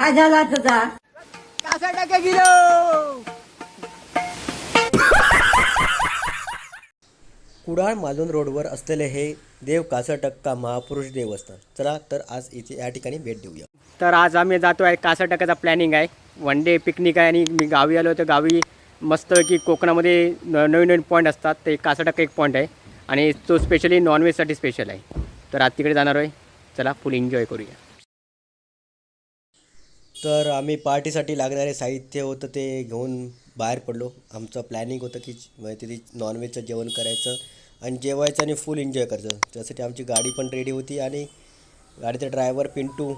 काय झाला तुझा? कसा टक्के किलो? कुडाळ मालवण रोडवर असलेले हे देव कासटक्का महापुरुष देवस्थान. चला तर आज इथे या ठिकाणी भेट देऊया. तर आज आम्ही जातो आहे कासाटक्काचा प्लॅनिंग आहे. वन डे पिकनिक आहे आणि मी गावी आलो तर गावी मस्तपैकी कोकणामध्ये नवीन नवीन पॉईंट असतात. ते कासाटक्का एक पॉईंट आहे आणि तो स्पेशली नॉनव्हेजसाठी स्पेशल आहे. तर आज तिकडे जाणार आहे. चला फुल एन्जॉय करूया. तर आम्ही पार्टीसाठी लागणारे साहित्य होतं ते घेऊन बाहेर पडलो. आमचं प्लॅनिंग होतं की तिथे नॉनव्हेजचं जेवण करायचं आणि जेवायचं आणि फुल एन्जॉय करायचं. त्यासाठी आमची गाडी पण रेडी होती आणि गाडीचा ड्रायव्हर पिंटू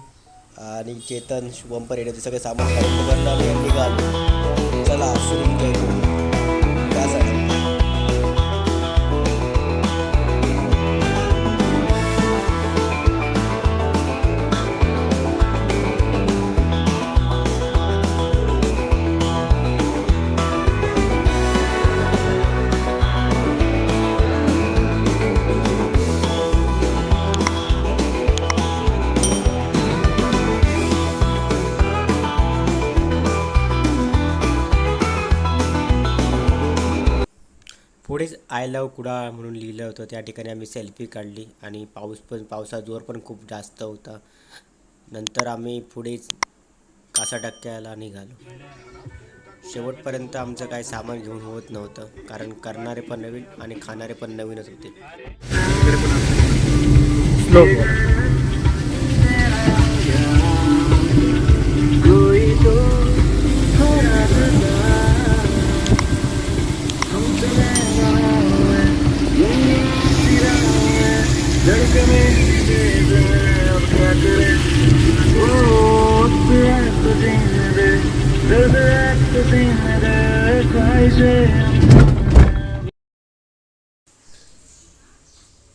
आणि चेतन शुभम रेडी होते. सगळे सामान काढून भरलं आणि निघालो. चला फुल एन्जॉय करू. त्यासाठी पुढेच आय लव्ह कुडाळ म्हणून लिहिलं होतं. त्या ठिकाणी आम्ही सेल्फी काढली आणि पावसाचा जोर पण खूप जास्त होता. नंतर आम्ही पुढेच कासाटक्क्याला निघालो. शेवटपर्यंत आमचं काय सामान घेऊन होत नव्हतं, कारण करणारे पण नवीन आणि खाणारे पण नवीनच होते.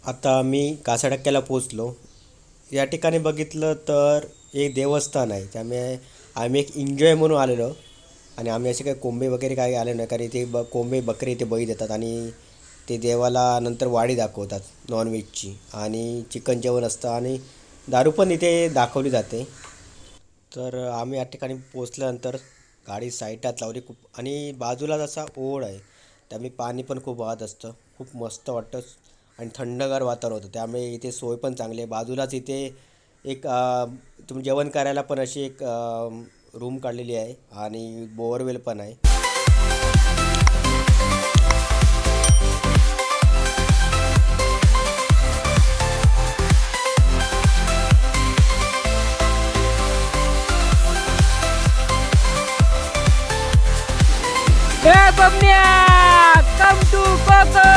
आता आम्ही कासाटक्क्याला पोचलो. या ठिकाणी बघितलं तर एक देवस्थान आहे, त्यामुळे आम्ही एक एन्जॉय म्हणून आलेलो आणि आम्ही असे काही कोंबे वगैरे काही आले नाही, कारण इथे कोंबे बकरे इथे बळी देतात आणि ते देवाला नंतर वाडी दाखवतात नॉनव्हेजची आणि चिकन जेवण असतं आणि दारू पण इथे दाखवली जाते. तर आम्ही या ठिकाणी पोचल्यानंतर गाडी साईडात लावली खूप आणि बाजूलाच असा ओढ आहे, त्यामुळे पाणी पण खूप वाहत असतं. खूप मस्त वाटतं आणि थंडगार वातावरण होतं, त्यामुळे इथे सोय पण चांगली आहे. बाजूलाच इथे एक तुम्ही जेवण करायला पण अशी एक रूम काढलेली आहे आणि बोअरवेल पण आहे. ए बबन्या, कम टू कोकण.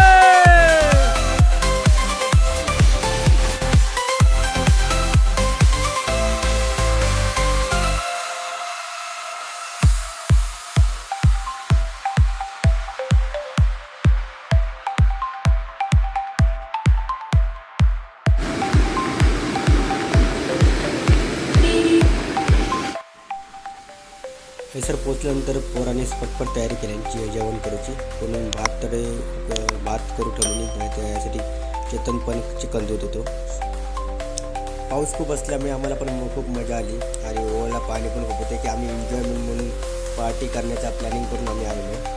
हे सर पोचल्यानंतर पोराने पटपट तयारी केली जेवण करायची. म्हणून भात करू ठेवली. त्यासाठी चेतन पण चिकन देत होतो. पाऊस खूप असल्यामुळे आम्हाला पण खूप मजा आली आणि ओव्हरला पाणी पण खूप होते की आम्ही एन्जॉयमेंट म्हणून पार्टी करण्याचा प्लॅनिंग करून आम्ही आलेलो.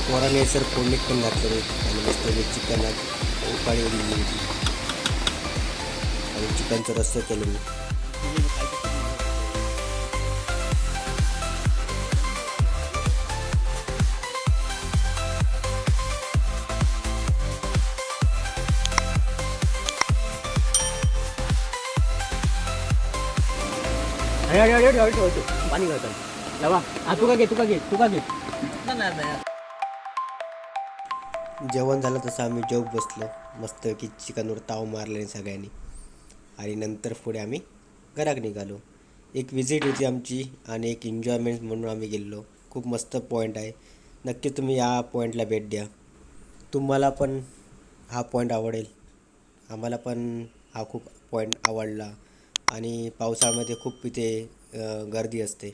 पोराने सर फोडणीत पण घातलं आणि मस्त चिकन उकाळी दिली होती आणि चिकनचं रस्सा केलं मी. पाणी घालतो लावा. तुका घे. जेवण झालं तसं आम्ही जेवत बसलो मस्त की चिकनवर ताव मारल्याने सगळ्यांनी आणि नंतर पुढे आम्ही घरात निघालो. एक विजिट होती आमची आणि एक एन्जॉयमेंट म्हणून आम्ही गेलो. खूप मस्त पॉईंट आहे, नक्की तुम्ही या पॉईंटला भेट द्या. तुम्हाला पण हा पॉईंट आवडेल. आम्हाला पण हा खूप पॉईंट आवडला आणि पावसाळ्यामध्ये खूप इथे गर्दी असते.